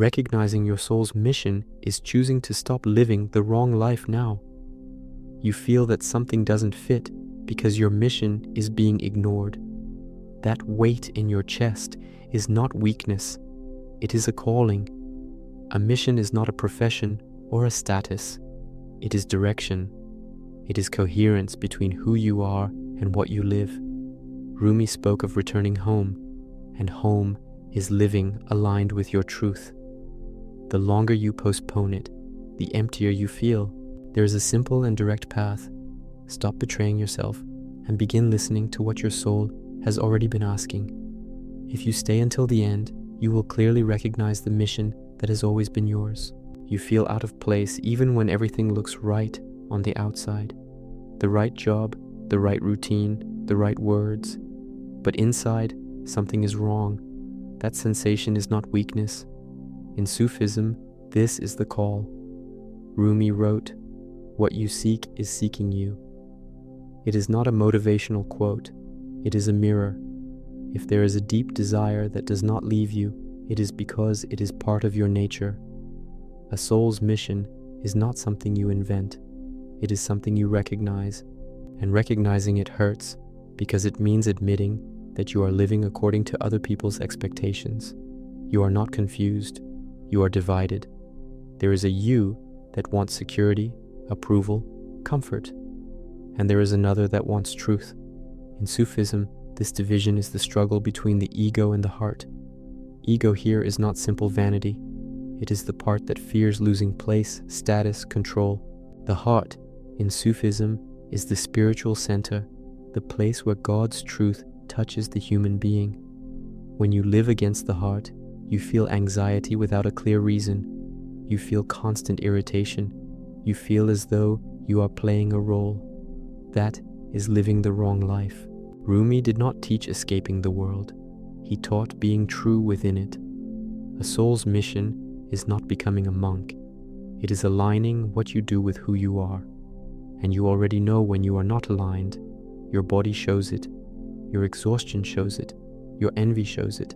recognizing your soul's mission is choosing to stop living the wrong life now. You feel that something doesn't fit because your mission is being ignored. That weight in your chest is not weakness, it is a calling. A mission is not a profession or a status, it is direction. It is coherence between who you are and what you live. Rumi spoke of returning home, and home is living aligned with your truth. The longer you postpone it, the emptier you feel. There is a simple and direct path. Stop betraying yourself and begin listening to what your soul has already been asking. If you stay until the end, you will clearly recognize the mission that has always been yours. You feel out of place even when everything looks right on the outside. The right job, the right routine, the right words. But inside, something is wrong. That sensation is not weakness. In Sufism, this is the call. Rumi wrote, "What you seek is seeking you." It is not a motivational quote. It is a mirror. If there is a deep desire that does not leave you, it is because it is part of your nature. A soul's mission is not something you invent. It is something you recognize, and recognizing it hurts because it means admitting that you are living according to other people's expectations. You are not confused, you are divided. There is a you that wants security, approval, comfort, and there is another that wants truth. In Sufism, this division is the struggle between the ego and the heart. Ego here is not simple vanity. It is the part that fears losing place, status, control. The heart, in Sufism, is the spiritual center, the place where God's truth touches the human being. When you live against the heart, you feel anxiety without a clear reason. You feel constant irritation. You feel as though you are playing a role. That is living the wrong life. Rumi did not teach escaping the world. He taught being true within it. A soul's mission is not becoming a monk. It is aligning what you do with who you are. And you already know when you are not aligned. Your body shows it. Your exhaustion shows it. Your envy shows it.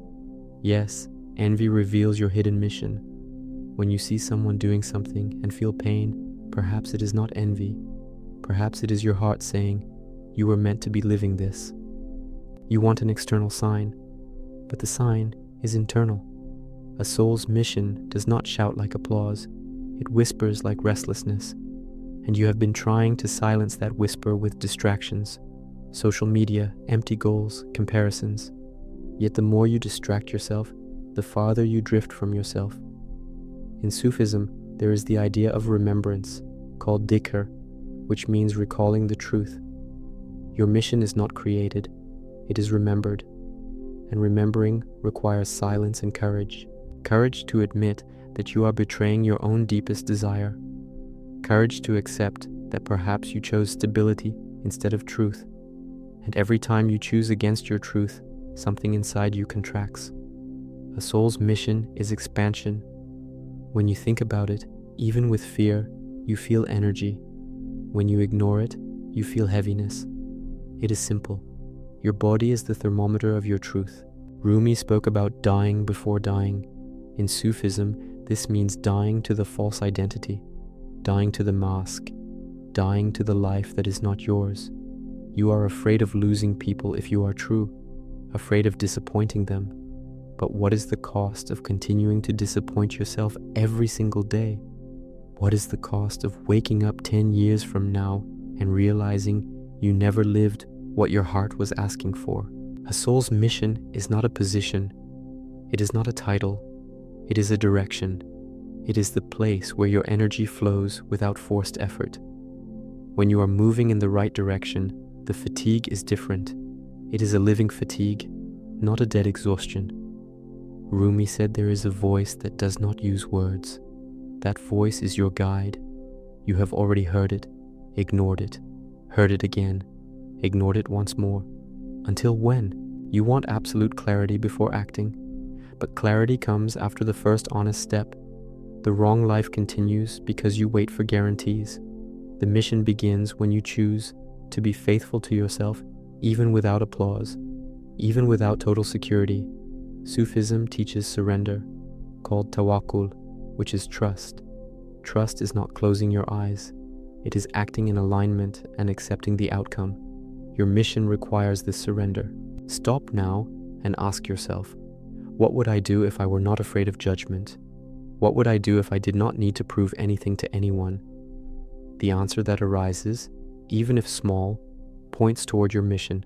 Yes, envy reveals your hidden mission. When you see someone doing something and feel pain, perhaps it is not envy. Perhaps it is your heart saying, "You were meant to be living this." You want an external sign, but the sign is internal. A soul's mission does not shout like applause. It whispers like restlessness. And you have been trying to silence that whisper with distractions. Social media, empty goals, comparisons. Yet the more you distract yourself, the farther you drift from yourself. In Sufism, there is the idea of remembrance, called dhikr, which means recalling the truth. Your mission is not created, it is remembered. And remembering requires silence and courage. Courage to admit that you are betraying your own deepest desire. Courage to accept that perhaps you chose stability instead of truth. And every time you choose against your truth, something inside you contracts. A soul's mission is expansion. When you think about it, even with fear, you feel energy. When you ignore it, you feel heaviness. It is simple. Your body is the thermometer of your truth. Rumi spoke about dying before dying. In Sufism, this means dying to the false identity, dying to the mask, dying to the life that is not yours. You are afraid of losing people if you are true, afraid of disappointing them. But what is the cost of continuing to disappoint yourself every single day? What is the cost of waking up 10 years from now and realizing you never lived what your heart was asking for? A soul's mission is not a position. It is not a title. It is a direction. It is the place where your energy flows without forced effort. When you are moving in the right direction, the fatigue is different. It is a living fatigue, not a dead exhaustion. Rumi said there is a voice that does not use words. That voice is your guide. You have already heard it, ignored it, heard it again, ignored it once more. Until when? You want absolute clarity before acting. But clarity comes after the first honest step. The wrong life continues because you wait for guarantees. The mission begins when you choose to be faithful to yourself, even without applause, even without total security. Sufism teaches surrender. called tawakkul, which is trust. Trust is not closing your eyes. It is acting in alignment and accepting the outcome. Your mission requires this surrender. Stop now and ask yourself, what would I do if I were not afraid of judgment? What would I do if I did not need to prove anything to anyone? The answer that arises, even if small, points toward your mission,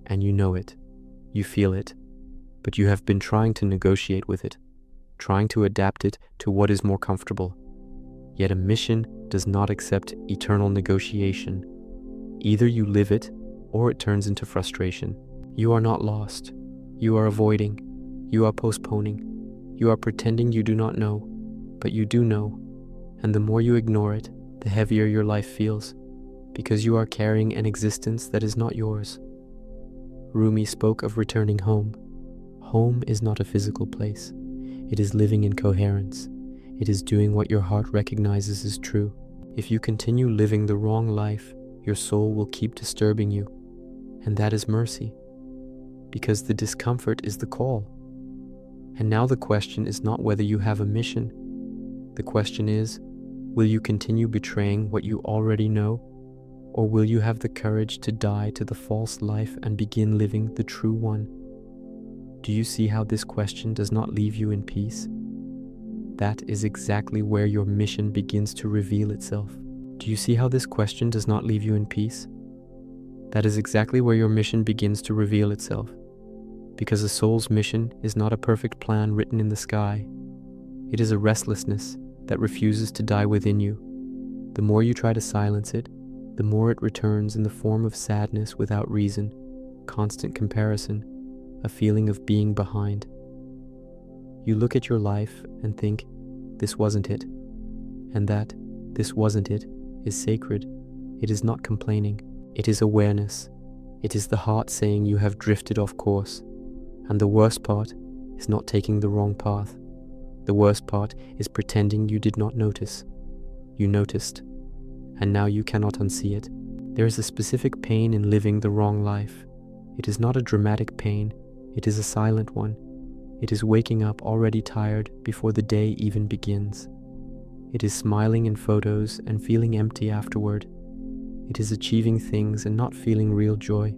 and you know it, you feel it, but you have been trying to negotiate with it, trying to adapt it to what is more comfortable. Yet a mission does not accept eternal negotiation. Either you live it, or it turns into frustration. You are not lost. You are avoiding. You are postponing. You are pretending you do not know, but you do know. And the more you ignore it, the heavier your life feels, because you are carrying an existence that is not yours. Rumi spoke of returning home. Home is not a physical place. It is living in coherence. It is doing what your heart recognizes as true. If you continue living the wrong life, your soul will keep disturbing you, and that is mercy, because the discomfort is the call. And now the question is not whether you have a mission. The question is, will you continue betraying what you already know, or will you have the courage to die to the false life and begin living the true one? Do you see how this question does not leave you in peace? That is exactly where your mission begins to reveal itself. Do you see how this question does not leave you in peace? That is exactly where your mission begins to reveal itself. Because a soul's mission is not a perfect plan written in the sky. It is a restlessness that refuses to die within you. The more you try to silence it, the more it returns in the form of sadness without reason, constant comparison, a feeling of being behind. You look at your life and think, this wasn't it. And that, this wasn't it, is sacred. It is not complaining. It is awareness. It is the heart saying you have drifted off course. And the worst part is not taking the wrong path. The worst part is pretending you did not notice. You noticed, and now you cannot unsee it. There is a specific pain in living the wrong life. It is not a dramatic pain. It is a silent one. It is waking up already tired before the day even begins. It is smiling in photos and feeling empty afterward. It is achieving things and not feeling real joy.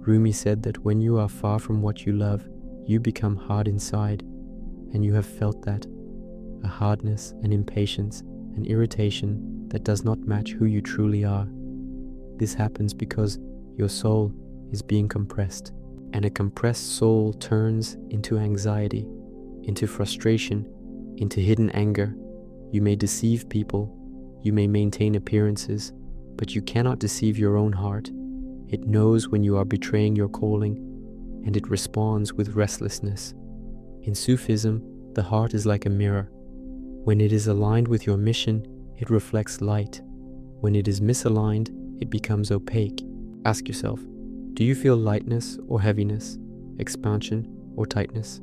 Rumi said that when you are far from what you love, you become hard inside, and you have felt that. A hardness, an impatience, an irritation that does not match who you truly are. This happens because your soul is being compressed. And a compressed soul turns into anxiety, into frustration, into hidden anger. You may deceive people, you may maintain appearances, but you cannot deceive your own heart. It knows when you are betraying your calling, and it responds with restlessness. In Sufism, the heart is like a mirror. When it is aligned with your mission, it reflects light. When it is misaligned, it becomes opaque. Ask yourself, do you feel lightness or heaviness, expansion or tightness?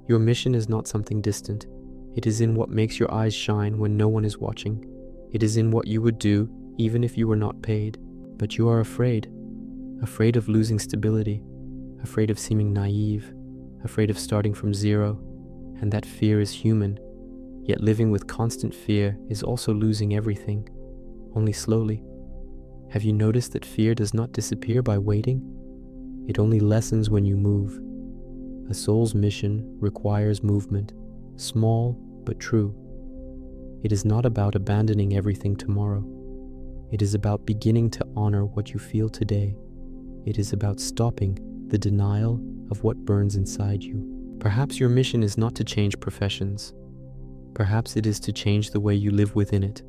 Your mission is not something distant. It is in what makes your eyes shine when no one is watching. It is in what you would do even if you were not paid. But you are afraid of losing stability, afraid of seeming naive, afraid of starting from zero, and that fear is human. Yet living with constant fear is also losing everything, only slowly. Have you noticed that fear does not disappear by waiting? It only lessens when you move. A soul's mission requires movement, small but true. It is not about abandoning everything tomorrow. It is about beginning to honor what you feel today. It is about stopping the denial of what burns inside you. Perhaps your mission is not to change professions. Perhaps it is to change the way you live within it.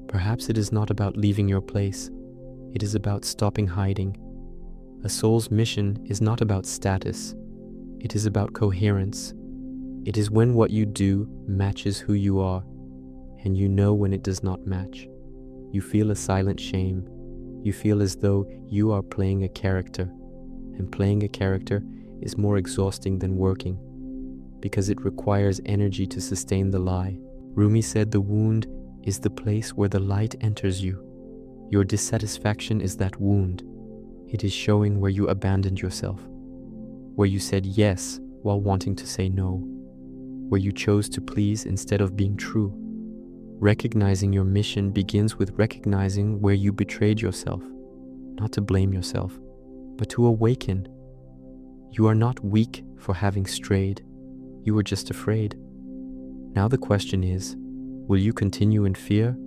Perhaps it is not about leaving your place. It is about stopping hiding. A soul's mission is not about status. It is about coherence. It is when what you do matches who you are, and you know when it does not match. You feel a silent shame. You feel as though you are playing a character, and playing a character is more exhausting than working, because it requires energy to sustain the lie. Rumi said the wound is the place where the light enters you. Your dissatisfaction is that wound. It is showing where you abandoned yourself, where you said yes while wanting to say no. where you chose to please instead of being true. Recognizing your mission begins with recognizing where you betrayed yourself, not to blame yourself, but to awaken. You are not weak for having strayed. You were just afraid. Now the question is, will you continue in fear,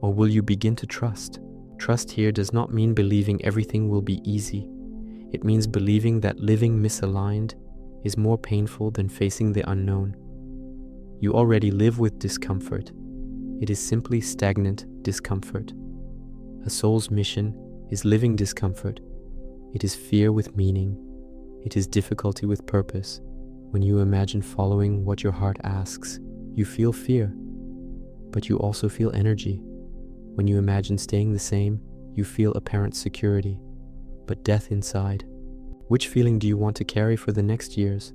or will you begin to trust? Trust here does not mean believing everything will be easy. It means believing that living misaligned is more painful than facing the unknown. You already live with discomfort. It is simply stagnant discomfort. A soul's mission is living discomfort. It is fear with meaning. It is difficulty with purpose. When you imagine following what your heart asks, you feel fear, but you also feel energy. When you imagine staying the same, you feel apparent security, but death inside. Which feeling do you want to carry for the next years?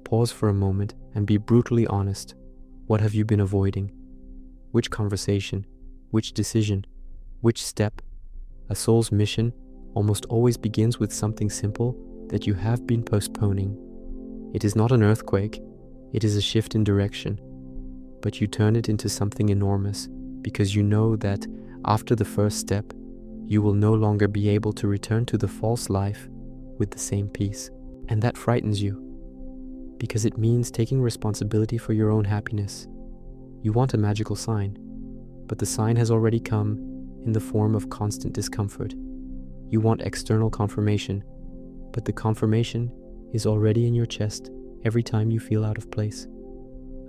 Pause for a moment and be brutally honest. What have you been avoiding? Which conversation? Which decision? Which step? A soul's mission almost always begins with something simple that you have been postponing. It is not an earthquake, it is a shift in direction, but you turn it into something enormous because you know that after the first step, you will no longer be able to return to the false life with the same peace. And that frightens you because it means taking responsibility for your own happiness. You want a magical sign, but the sign has already come in the form of constant discomfort. You want external confirmation, but the confirmation is already in your chest every time you feel out of place.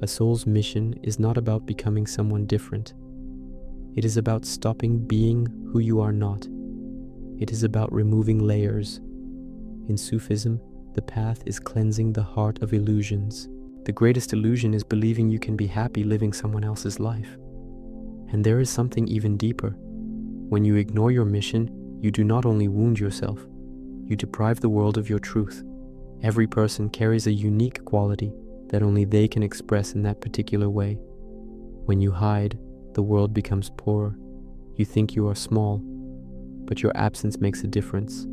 A soul's mission is not about becoming someone different. It is about stopping being who you are not. It is about removing layers. In Sufism, the path is cleansing the heart of illusions. The greatest illusion is believing you can be happy living someone else's life. And there is something even deeper. When you ignore your mission, you do not only wound yourself, you deprive the world of your truth. Every person carries a unique quality that only they can express in that particular way. When you hide, the world becomes poorer. You think you are small, but your absence makes a difference.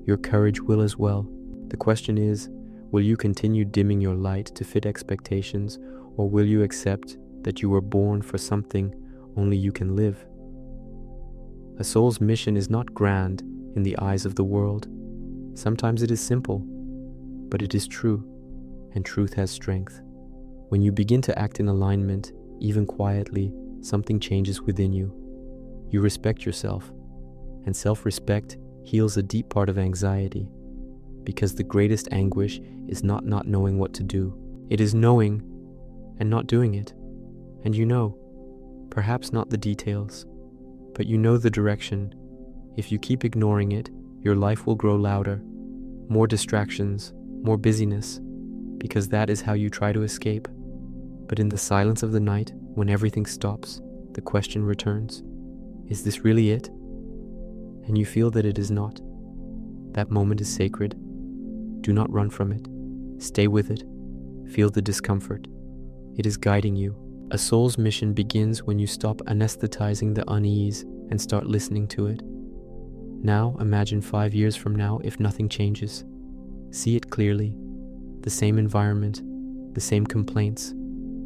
Your courage will as well. The question is, will you continue dimming your light to fit expectations, or will you accept that you were born for something only you can live? A soul's mission is not grand in the eyes of the world. Sometimes it is simple, but it is true, and truth has strength. When you begin to act in alignment, even quietly, something changes within you. You respect yourself, and self-respect heals a deep part of anxiety, because the greatest anguish is not knowing what to do. It is knowing and not doing it. And you know, perhaps not the details, but you know the direction. If you keep ignoring it, your life will grow louder, more distractions, more busyness, because that is how you try to escape. But in the silence of the night, when everything stops, the question returns, is this really it? And you feel that it is not. That moment is sacred. Do not run from it. Stay with it. Feel the discomfort. It is guiding you. A soul's mission begins when you stop anesthetizing the unease and start listening to it. Now imagine 5 years from now if nothing changes. See it clearly. The same environment, the same complaints,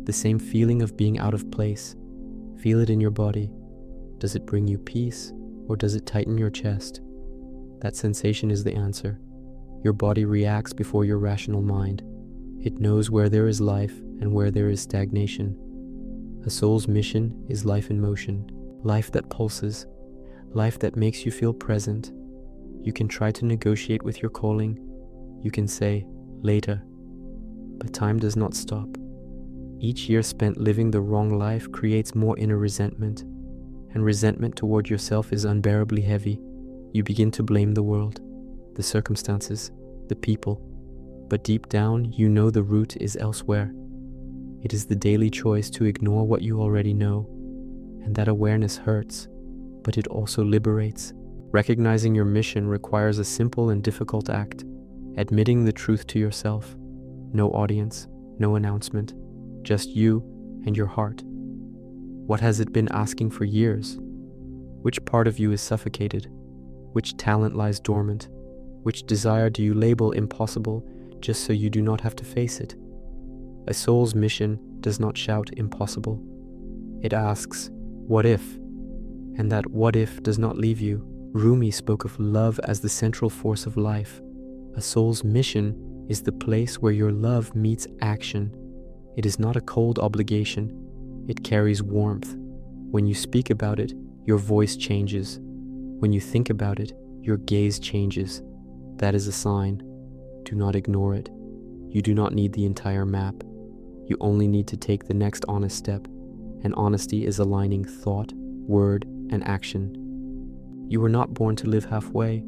the same feeling of being out of place. Feel it in your body. Does it bring you peace, or does it tighten your chest? That sensation is the answer. Your body reacts before your rational mind. It knows where there is life and where there is stagnation. A soul's mission is life in motion, life that pulses, life that makes you feel present. You can try to negotiate with your calling. You can say, later. But time does not stop. Each year spent living the wrong life creates more inner resentment, and resentment toward yourself is unbearably heavy. You begin to blame the world, the circumstances, the people, but deep down you know the root is elsewhere. It is the daily choice to ignore what you already know, and that awareness hurts, but it also liberates. Recognizing your mission requires a simple and difficult act, admitting the truth to yourself. No audience, no announcement, just you and your heart. What has it been asking for years? Which part of you is suffocated? Which talent lies dormant? Which desire do you label impossible just so you do not have to face it? A soul's mission does not shout impossible. It asks, what if? And that what if does not leave you. Rumi spoke of love as the central force of life. A soul's mission is the place where your love meets action. It is not a cold obligation. It carries warmth. When you speak about it, your voice changes. When you think about it, your gaze changes. That is a sign. Do not ignore it. You do not need the entire map. You only need to take the next honest step, and honesty is aligning thought, word, and action. You were not born to live halfway,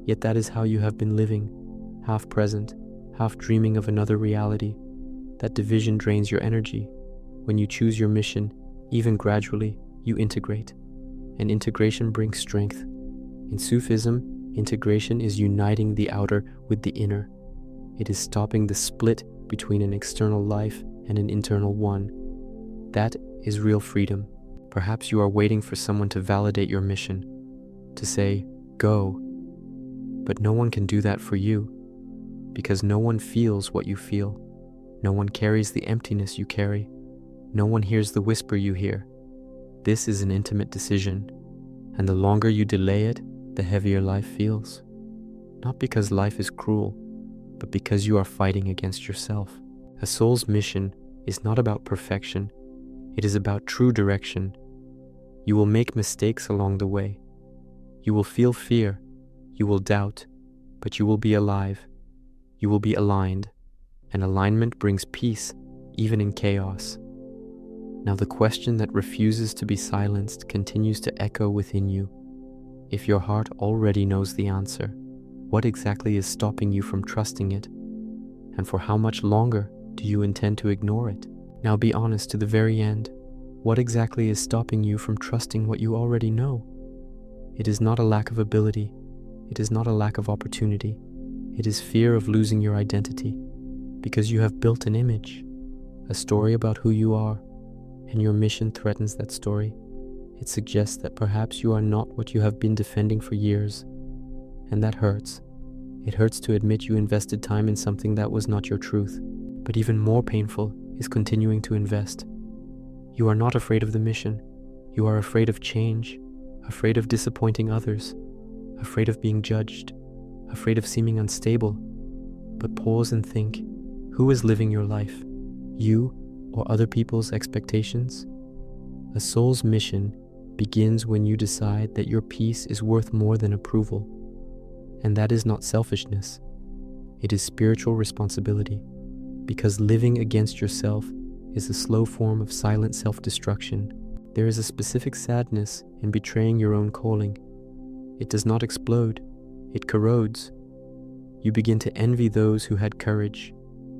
yet that is how you have been living, half present, half dreaming of another reality. That division drains your energy. When you choose your mission, even gradually, you integrate. And integration brings strength. In Sufism, integration is uniting the outer with the inner. It is stopping the split between an external life and an internal one. That is real freedom. Perhaps you are waiting for someone to validate your mission, to say, go. But no one can do that for you, because no one feels what you feel. No one carries the emptiness you carry. No one hears the whisper you hear. This is an intimate decision, and the longer you delay it, the heavier life feels. Not because life is cruel, but because you are fighting against yourself. A soul's mission is not about perfection. It is about true direction. You will make mistakes along the way. You will feel fear. You will doubt, but you will be alive. You will be aligned, and alignment brings peace, even in chaos. Now the question that refuses to be silenced continues to echo within you. If your heart already knows the answer, what exactly is stopping you from trusting it? And for how much longer do you intend to ignore it? Now be honest to the very end. What exactly is stopping you from trusting what you already know? It is not a lack of ability. It is not a lack of opportunity. It is fear of losing your identity, because you have built an image, a story about who you are, and your mission threatens that story. It suggests that perhaps you are not what you have been defending for years, and that hurts. It hurts to admit you invested time in something that was not your truth, but even more painful is continuing to invest. You are not afraid of the mission. You are afraid of change, afraid of disappointing others, afraid of being judged, afraid of seeming unstable. But pause and think, who is living your life? You or other people's expectations? A soul's mission begins when you decide that your peace is worth more than approval. And that is not selfishness. It is spiritual responsibility, because living against yourself is a slow form of silent self-destruction. There is a specific sadness in betraying your own calling. It does not explode, it corrodes. You begin to envy those who had courage.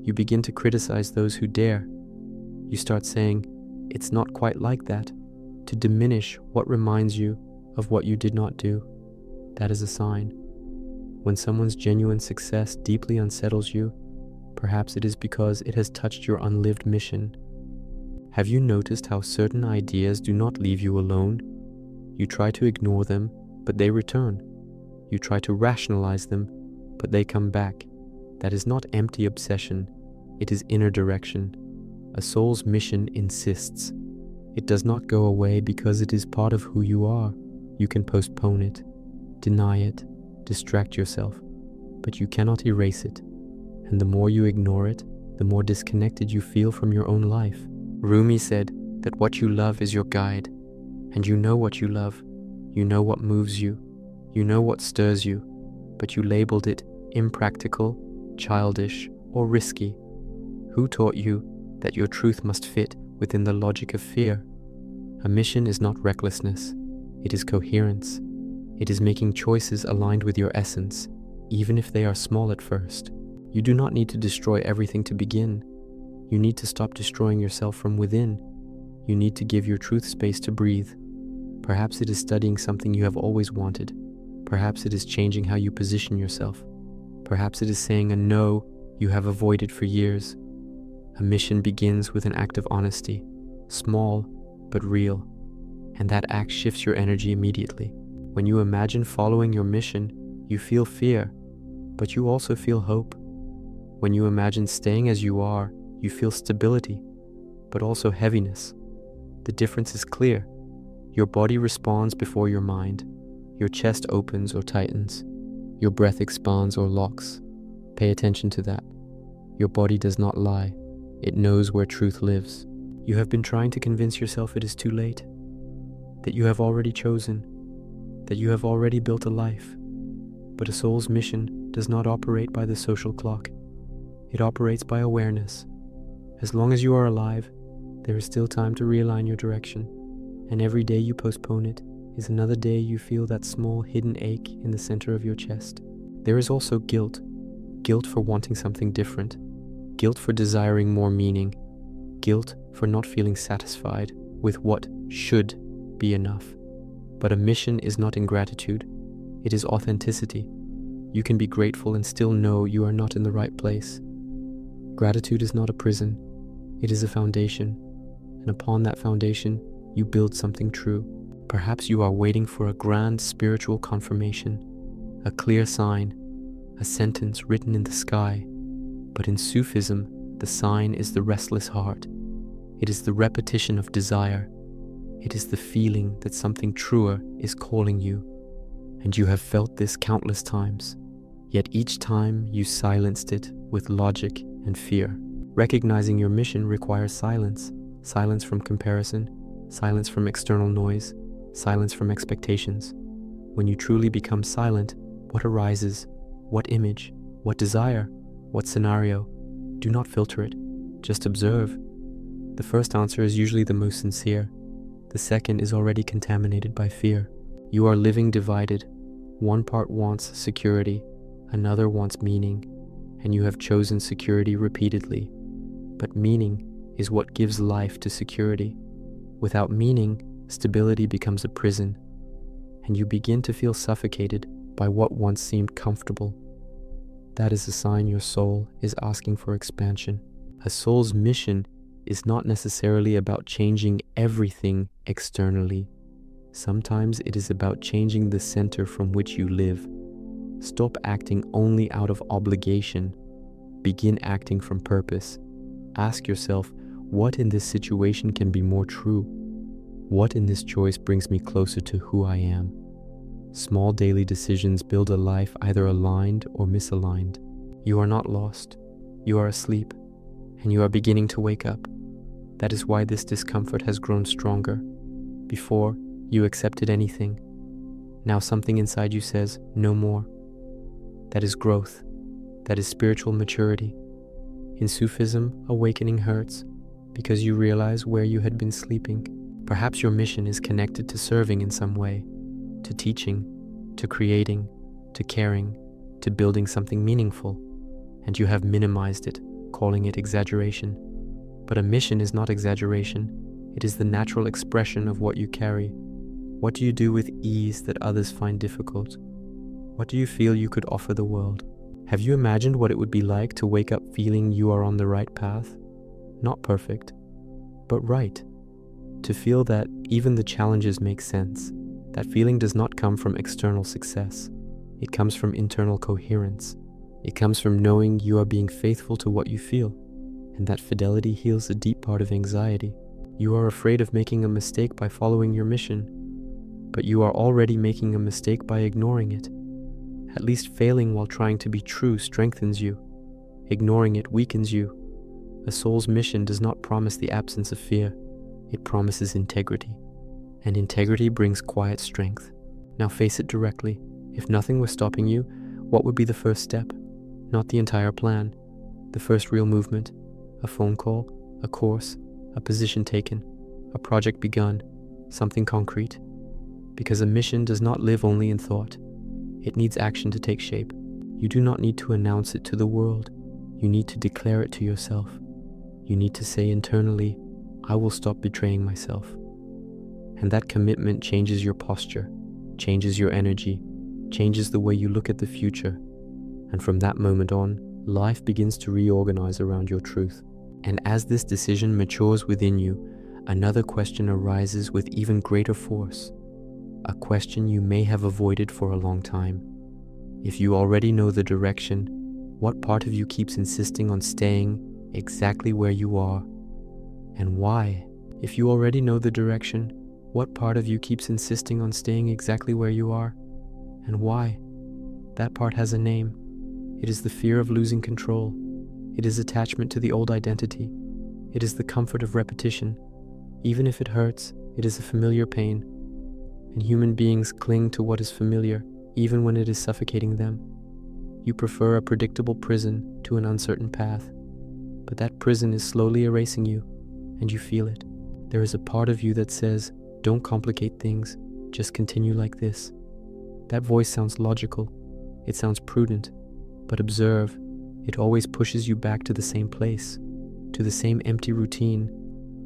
You begin to criticize those who dare. You start saying, it's not quite like that, to diminish what reminds you of what you did not do. That is a sign. When someone's genuine success deeply unsettles you, perhaps it is because it has touched your unlived mission. Have you noticed how certain ideas do not leave you alone? You try to ignore them, but they return. You try to rationalize them, but they come back. That is not empty obsession. It is inner direction. A soul's mission insists. It does not go away because it is part of who you are. You can postpone it, deny it, distract yourself, but you cannot erase it. And the more you ignore it, the more disconnected you feel from your own life. Rumi said that what you love is your guide, and you know what you love. You know what moves you. You know what stirs you, but you labeled it impractical, childish, or risky. Who taught you that your truth must fit within the logic of fear? A mission is not recklessness. It is coherence. It is making choices aligned with your essence, even if they are small at first. You do not need to destroy everything to begin. You need to stop destroying yourself from within. You need to give your truth space to breathe. Perhaps it is studying something you have always wanted. Perhaps it is changing how you position yourself. Perhaps it is saying a no you have avoided for years. A mission begins with an act of honesty, small but real, and that act shifts your energy immediately. When you imagine following your mission, you feel fear, but you also feel hope. When you imagine staying as you are, You feel stability, but also heaviness. The difference is clear. Your body responds before your mind. Your chest opens or tightens. Your breath expands or locks. Pay attention to that. Your body does not lie. It knows where truth lives. You have been trying to convince yourself it is too late, that you have already chosen, that you have already built a life. But a soul's mission does not operate by the social clock. It operates by awareness. As long as you are alive, there is still time to realign your direction, and every day you postpone it is another day you feel that small hidden ache in the center of your chest. There is also guilt. Guilt for wanting something different. Guilt for desiring more meaning. Guilt for not feeling satisfied with what should be enough. But a mission is not ingratitude. It is authenticity. You can be grateful and still know you are not in the right place. Gratitude is not a prison. It is a foundation. And upon that foundation, you build something true. Perhaps you are waiting for a grand spiritual confirmation, a clear sign, a sentence written in the sky. But in Sufism, the sign is the restless heart. It is the repetition of desire. It is the feeling that something truer is calling you. And you have felt this countless times. Yet each time you silenced it with logic and fear. Recognizing your mission requires silence. Silence from comparison, silence from external noise, silence from expectations. When you truly become silent, what arises? What image? What desire? What scenario? Do not filter it. Just observe. The first answer is usually the most sincere. The second is already contaminated by fear. You are living divided. One part wants security, another wants meaning, and you have chosen security repeatedly. But meaning is what gives life to security. Without meaning, stability becomes a prison, and you begin to feel suffocated by what once seemed comfortable. That is a sign your soul is asking for expansion. A soul's mission is not necessarily about changing everything externally. Sometimes it is about changing the center from which you live. Stop acting only out of obligation. Begin acting from purpose. Ask yourself, what in this situation can be more true? What in this choice brings me closer to who I am? Small daily decisions build a life either aligned or misaligned. You are not lost. You are asleep, and you are beginning to wake up. That is why this discomfort has grown stronger. Before, you accepted anything. Now something inside you says, no more. That is growth. That is spiritual maturity. In Sufism, awakening hurts because you realize where you had been sleeping. Perhaps your mission is connected to serving in some way, to teaching, to creating, to caring, to building something meaningful, and you have minimized it, calling it exaggeration. But a mission is not exaggeration. It is the natural expression of what you carry. What do you do with ease that others find difficult? What do you feel you could offer the world? Have you imagined what it would be like to wake up feeling you are on the right path? Not perfect, but right. To feel that even the challenges make sense. That feeling does not come from external success. It comes from internal coherence. It comes from knowing you are being faithful to what you feel, and that fidelity heals a deep part of anxiety. You are afraid of making a mistake by following your mission, but you are already making a mistake by ignoring it. At least failing while trying to be true strengthens you. Ignoring it weakens you. A soul's mission does not promise the absence of fear. It promises integrity. And integrity brings quiet strength. Now face it directly. If nothing was stopping you, what would be the first step? Not the entire plan. The first real movement. A phone call, a course, a position taken, a project begun, something concrete. Because a mission does not live only in thought. It needs action to take shape. You do not need to announce it to the world. You need to declare it to yourself. You need to say internally, I will stop betraying myself. And that commitment changes your posture, changes your energy, changes the way you look at the future. And from that moment on, life begins to reorganize around your truth. And as this decision matures within you, another question arises with even greater force. A question you may have avoided for a long time. If you already know the direction, what part of you keeps insisting on staying exactly where you are. And why? If you already know the direction, what part of you keeps insisting on staying exactly where you are? And why? That part has a name. It is the fear of losing control. It is attachment to the old identity. It is the comfort of repetition. Even if it hurts, it is a familiar pain. And human beings cling to what is familiar, even when it is suffocating them. You prefer a predictable prison to an uncertain path. But that prison is slowly erasing you, and you feel it. There is a part of you that says, don't complicate things, just continue like this. That voice sounds logical, it sounds prudent, but observe, it always pushes you back to the same place, to the same empty routine,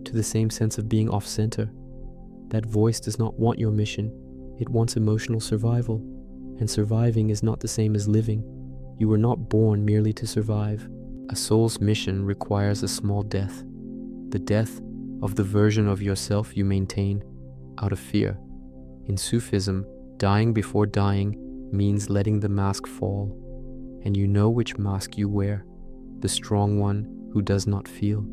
to the same sense of being off-center. That voice does not want your mission, it wants emotional survival, and surviving is not the same as living. You were not born merely to survive. A soul's mission requires a small death, the death of the version of yourself you maintain out of fear. In Sufism, dying before dying means letting the mask fall, and you know which mask you wear, the strong one who does not feel,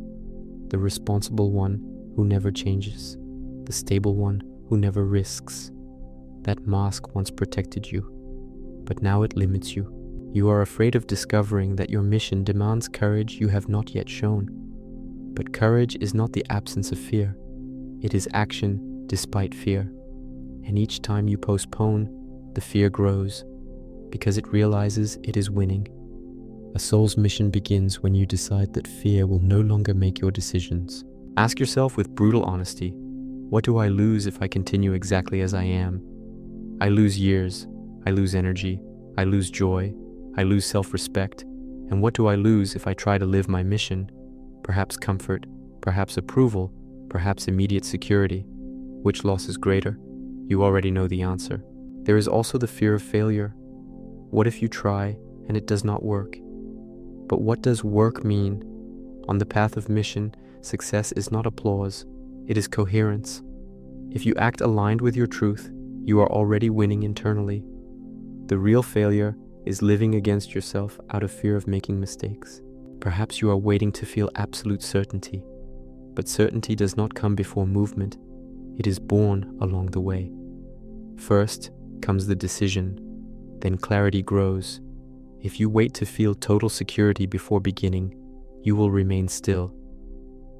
the responsible one who never changes, the stable one who never risks. That mask once protected you, but now it limits you. You are afraid of discovering that your mission demands courage you have not yet shown. But courage is not the absence of fear. It is action despite fear. And each time you postpone, the fear grows, because it realizes it is winning. A soul's mission begins when you decide that fear will no longer make your decisions. Ask yourself with brutal honesty, what do I lose if I continue exactly as I am? I lose years, I lose energy, I lose joy, I lose self-respect. And what do I lose if I try to live my mission? Perhaps comfort, perhaps approval, perhaps immediate security. Which loss is greater? You already know the answer. There is also the fear of failure. What if you try and it does not work? But what does work mean? On the path of mission, success is not applause, it is coherence. If you act aligned with your truth, you are already winning internally. The real failure is living against yourself out of fear of making mistakes. Perhaps you are waiting to feel absolute certainty, but certainty does not come before movement. It is born along the way. First comes the decision, then clarity grows. If you wait to feel total security before beginning, you will remain still.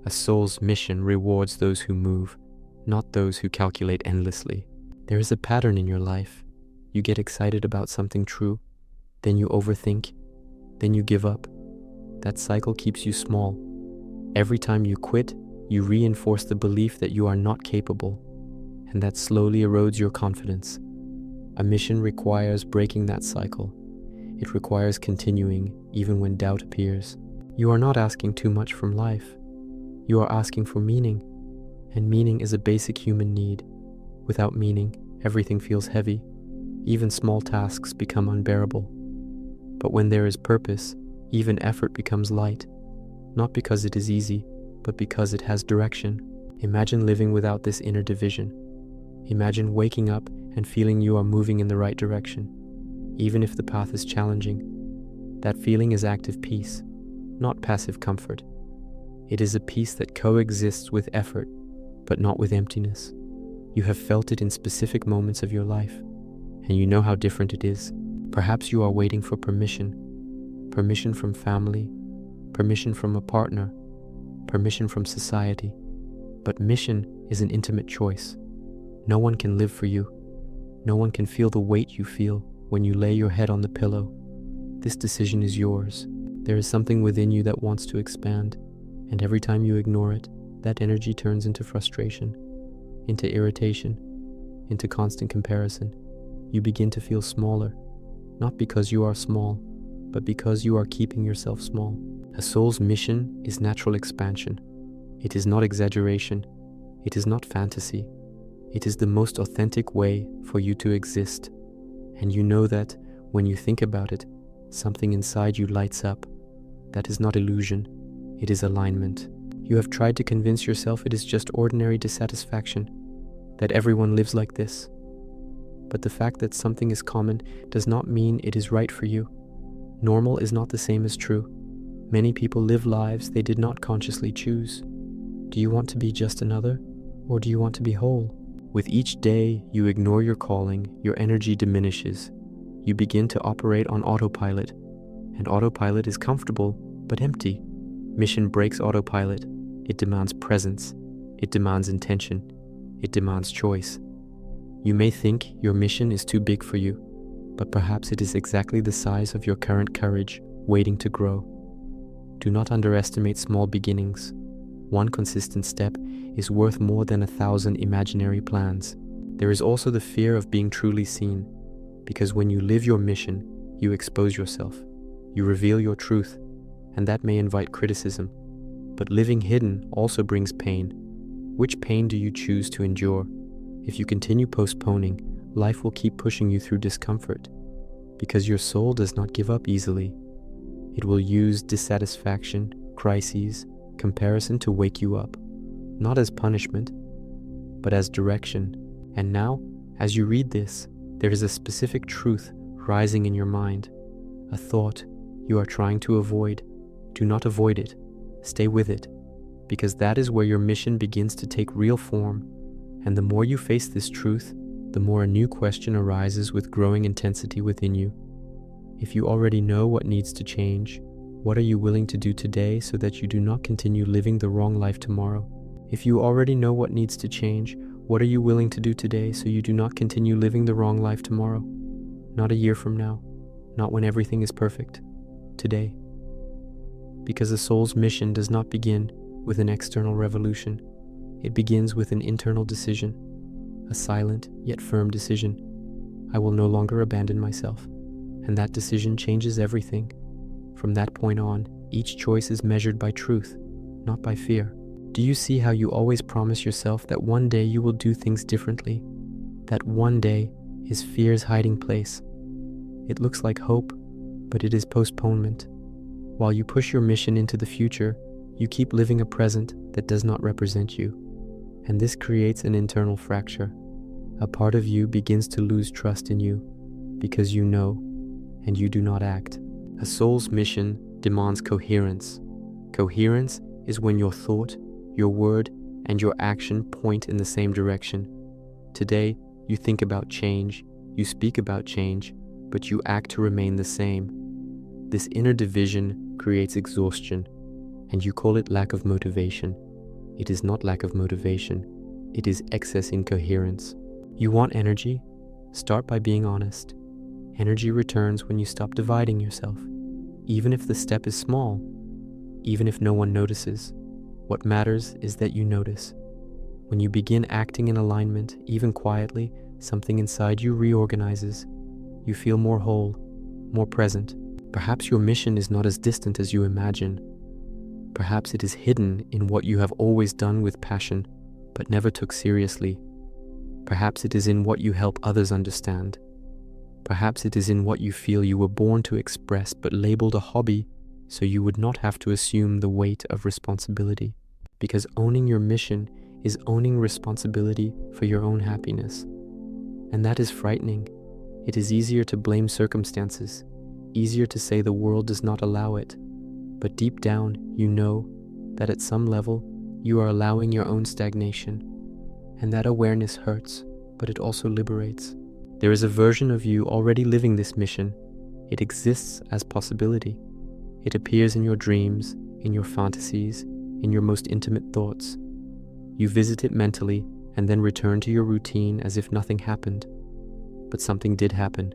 A soul's mission rewards those who move, not those who calculate endlessly. There is a pattern in your life. You get excited about something true, then you overthink, then you give up. That cycle keeps you small. Every time you quit, you reinforce the belief that you are not capable, and that slowly erodes your confidence. A mission requires breaking that cycle. It requires continuing even when doubt appears. You are not asking too much from life. You are asking for meaning, and meaning is a basic human need. Without meaning, everything feels heavy. Even small tasks become unbearable. But when there is purpose, even effort becomes light, not because it is easy, but because it has direction. Imagine living without this inner division. Imagine waking up and feeling you are moving in the right direction, even if the path is challenging. That feeling is active peace, not passive comfort. It is a peace that coexists with effort, but not with emptiness. You have felt it in specific moments of your life, and you know how different it is. Perhaps you are waiting for permission from family, permission from a partner, permission from society. But mission is an intimate choice. No one can live for you. No one can feel the weight you feel when you lay your head on the pillow. This decision is yours. There is something within you that wants to expand, and every time you ignore it, that energy turns into frustration, into irritation, into constant comparison. You begin to feel smaller, not because you are small, but because you are keeping yourself small. A soul's mission is natural expansion. It is not exaggeration. It is not fantasy. It is the most authentic way for you to exist. And you know that when you think about it, something inside you lights up. That is not illusion. It is alignment. You have tried to convince yourself it is just ordinary dissatisfaction, that everyone lives like this. But the fact that something is common does not mean it is right for you. Normal is not the same as true. Many people live lives they did not consciously choose. Do you want to be just another, or do you want to be whole? With each day you ignore your calling, your energy diminishes. You begin to operate on autopilot, and autopilot is comfortable but empty. Mission breaks autopilot. It demands presence. It demands intention. It demands choice. You may think your mission is too big for you, but perhaps it is exactly the size of your current courage, waiting to grow. Do not underestimate small beginnings. One consistent step is worth more than 1,000 imaginary plans. There is also the fear of being truly seen, because when you live your mission, you expose yourself. You reveal your truth, and that may invite criticism. But living hidden also brings pain. Which pain do you choose to endure? If you continue postponing, life will keep pushing you through discomfort, because your soul does not give up easily. It will use dissatisfaction, crises, comparison to wake you up, not as punishment, but as direction. And now, as you read this, there is a specific truth rising in your mind, a thought you are trying to avoid. Do not avoid it. Stay with it, because that is where your mission begins to take real form. And the more you face this truth, the more a new question arises with growing intensity within you. If you already know what needs to change, what are you willing to do today so that you do not continue living the wrong life tomorrow? If you already know what needs to change, what are you willing to do today so you do not continue living the wrong life tomorrow? Not a year from now, not when everything is perfect. Today. Because a soul's mission does not begin with an external revolution. It begins with an internal decision, a silent yet firm decision. I will no longer abandon myself. And that decision changes everything. From that point on, each choice is measured by truth, not by fear. Do you see how you always promise yourself that one day you will do things differently? That one day is fear's hiding place. It looks like hope, but it is postponement. While you push your mission into the future, you keep living a present that does not represent you. And this creates an internal fracture. A part of you begins to lose trust in you because you know and you do not act. A soul's mission demands coherence. Coherence is when your thought, your word, and your action point in the same direction. Today, you think about change, you speak about change, but you act to remain the same. This inner division creates exhaustion, and you call it lack of motivation. It is not lack of motivation, it is excess incoherence. You want energy? Start by being honest. Energy returns when you stop dividing yourself, even if the step is small, even if no one notices. What matters is that you notice. When you begin acting in alignment, even quietly, something inside you reorganizes. You feel more whole, more present. Perhaps your mission is not as distant as you imagine. Perhaps it is hidden in what you have always done with passion, but never took seriously. Perhaps it is in what you help others understand. Perhaps it is in what you feel you were born to express but labeled a hobby so you would not have to assume the weight of responsibility. Because owning your mission is owning responsibility for your own happiness. And that is frightening. It is easier to blame circumstances, easier to say the world does not allow it. But deep down, you know that at some level, you are allowing your own stagnation. And that awareness hurts, but it also liberates. There is a version of you already living this mission. It exists as possibility. It appears in your dreams, in your fantasies, in your most intimate thoughts. You visit it mentally and then return to your routine as if nothing happened. But something did happen.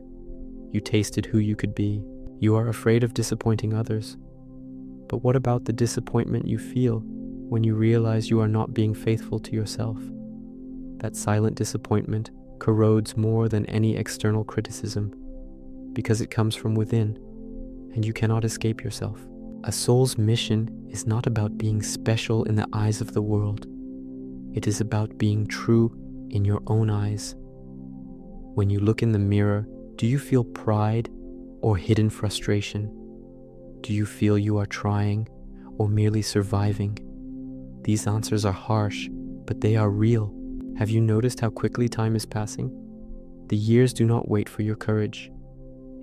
You tasted who you could be. You are afraid of disappointing others. But what about the disappointment you feel when you realize you are not being faithful to yourself? That silent disappointment corrodes more than any external criticism, because it comes from within, and you cannot escape yourself. A soul's mission is not about being special in the eyes of the world. It is about being true in your own eyes. When you look in the mirror, do you feel pride or hidden frustration? Do you feel you are trying or merely surviving? These answers are harsh, but they are real. Have you noticed how quickly time is passing? The years do not wait for your courage,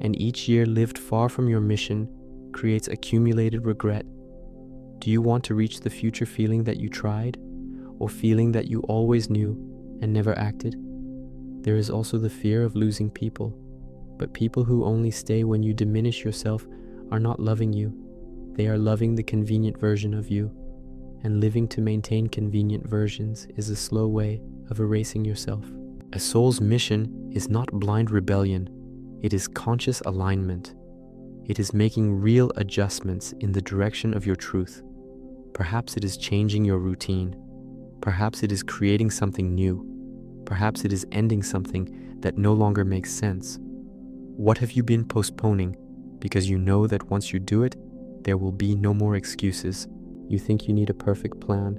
and each year lived far from your mission creates accumulated regret. Do you want to reach the future feeling that you tried, or feeling that you always knew and never acted? There is also the fear of losing people, but people who only stay when you diminish yourself are not loving you. They are loving the convenient version of you, and living to maintain convenient versions is a slow way of erasing yourself. A soul's mission is not blind rebellion, it is conscious alignment. It is making real adjustments in the direction of your truth. Perhaps it is changing your routine. Perhaps it is creating something new. Perhaps it is ending something that no longer makes sense. What have you been postponing because you know that once you do it, there will be no more excuses? You think you need a perfect plan,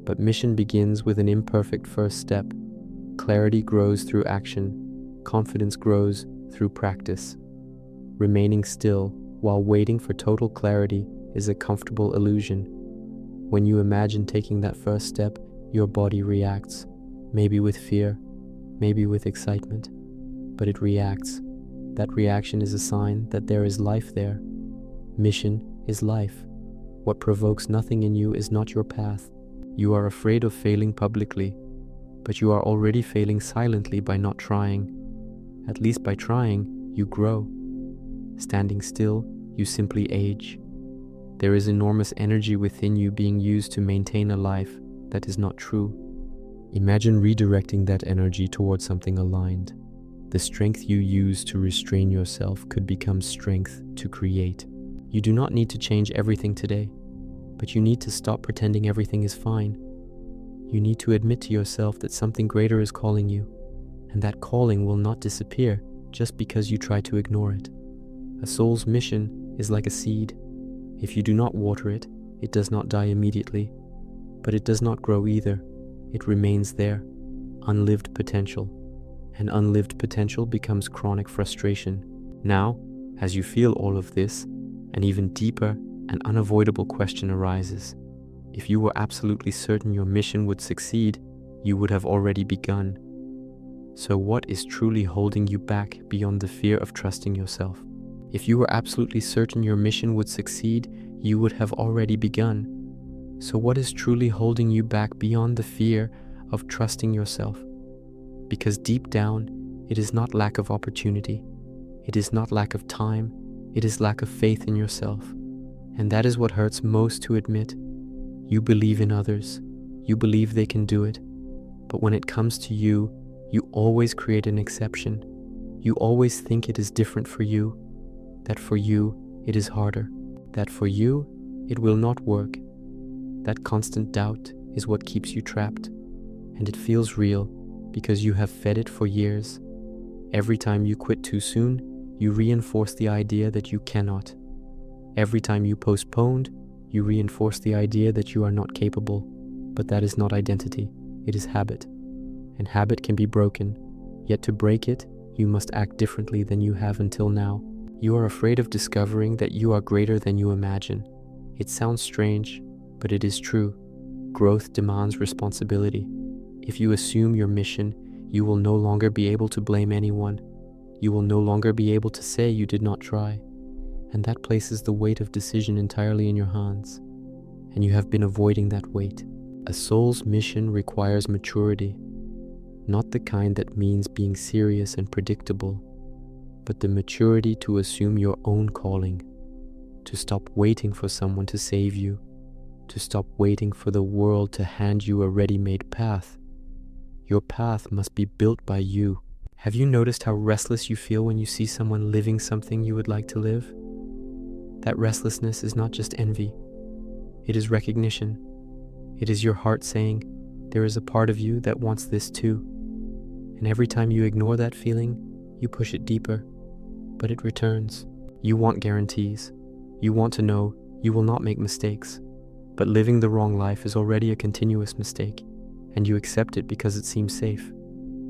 but mission begins with an imperfect first step. Clarity grows through action. Confidence grows through practice. Remaining still while waiting for total clarity is a comfortable illusion. When you imagine taking that first step, your body reacts, maybe with fear, maybe with excitement, but it reacts. That reaction is a sign that there is life there. Mission is life. What provokes nothing in you is not your path. You are afraid of failing publicly, but you are already failing silently by not trying. At least by trying, you grow. Standing still, you simply age. There is enormous energy within you being used to maintain a life that is not true. Imagine redirecting that energy towards something aligned. The strength you use to restrain yourself could become strength to create. You do not need to change everything today, but you need to stop pretending everything is fine. You need to admit to yourself that something greater is calling you, and that calling will not disappear just because you try to ignore it. A soul's mission is like a seed. If you do not water it, it does not die immediately, but it does not grow either. It remains there, unlived potential, and unlived potential becomes chronic frustration. Now, as you feel all of this, an even deeper and unavoidable question arises. If you were absolutely certain your mission would succeed, you would have already begun. So what is truly holding you back beyond the fear of trusting yourself? If you were absolutely certain your mission would succeed, you would have already begun. So what is truly holding you back beyond the fear of trusting yourself? Because deep down, it is not lack of opportunity. It is not lack of time. It is lack of faith in yourself. And that is what hurts most to admit. You believe in others. You believe they can do it. But when it comes to you, you always create an exception. You always think it is different for you. That for you, it is harder. That for you, it will not work. That constant doubt is what keeps you trapped. And it feels real because you have fed it for years. Every time you quit too soon, you reinforce the idea that you cannot. Every time you postponed, you reinforce the idea that you are not capable. But that is not identity, it is habit. And habit can be broken. Yet to break it, you must act differently than you have until now. You are afraid of discovering that you are greater than you imagine. It sounds strange, but it is true. Growth demands responsibility. If you assume your mission, you will no longer be able to blame anyone. You will no longer be able to say you did not try. And that places the weight of decision entirely in your hands. And you have been avoiding that weight. A soul's mission requires maturity. Not the kind that means being serious and predictable, but the maturity to assume your own calling. To stop waiting for someone to save you. To stop waiting for the world to hand you a ready-made path. Your path must be built by you. Have you noticed how restless you feel when you see someone living something you would like to live? That restlessness is not just envy. It is recognition. It is your heart saying, there is a part of you that wants this too. And every time you ignore that feeling, you push it deeper. But it returns. You want guarantees. You want to know you will not make mistakes. But living the wrong life is already a continuous mistake, and you accept it because it seems safe.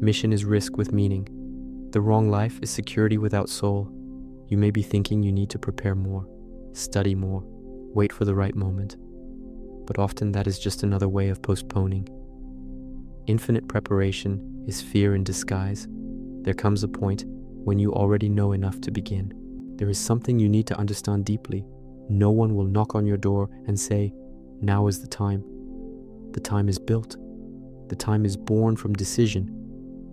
Mission is risk with meaning. The wrong life is security without soul. You may be thinking you need to prepare more, study more, wait for the right moment. But often that is just another way of postponing. Infinite preparation is fear in disguise. There comes a point when you already know enough to begin. There is something you need to understand deeply. No one will knock on your door and say, "Now is the time." The time is built. The time is born from decision,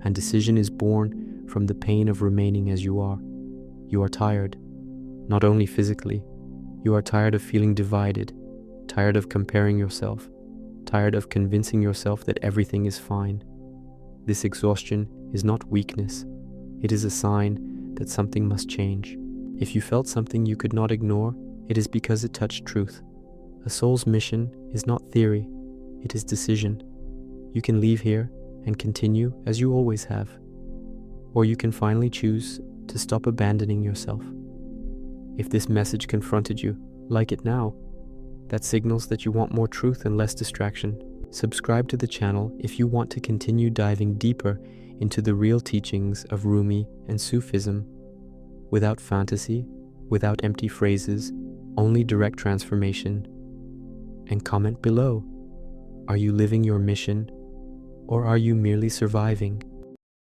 and decision is born from the pain of remaining as you are. You are tired, not only physically. You are tired of feeling divided, tired of comparing yourself, tired of convincing yourself that everything is fine. This exhaustion is not weakness. It is a sign that something must change. If you felt something you could not ignore, it is because it touched truth. A soul's mission is not theory, it is decision. You can leave here and continue as you always have, or you can finally choose to stop abandoning yourself. If this message confronted you, like it now. That signals that you want more truth and less distraction. Subscribe to the channel if you want to continue diving deeper into the real teachings of Rumi and Sufism, without fantasy, without empty phrases, only direct transformation. And comment below. Are you living your mission, or are you merely surviving?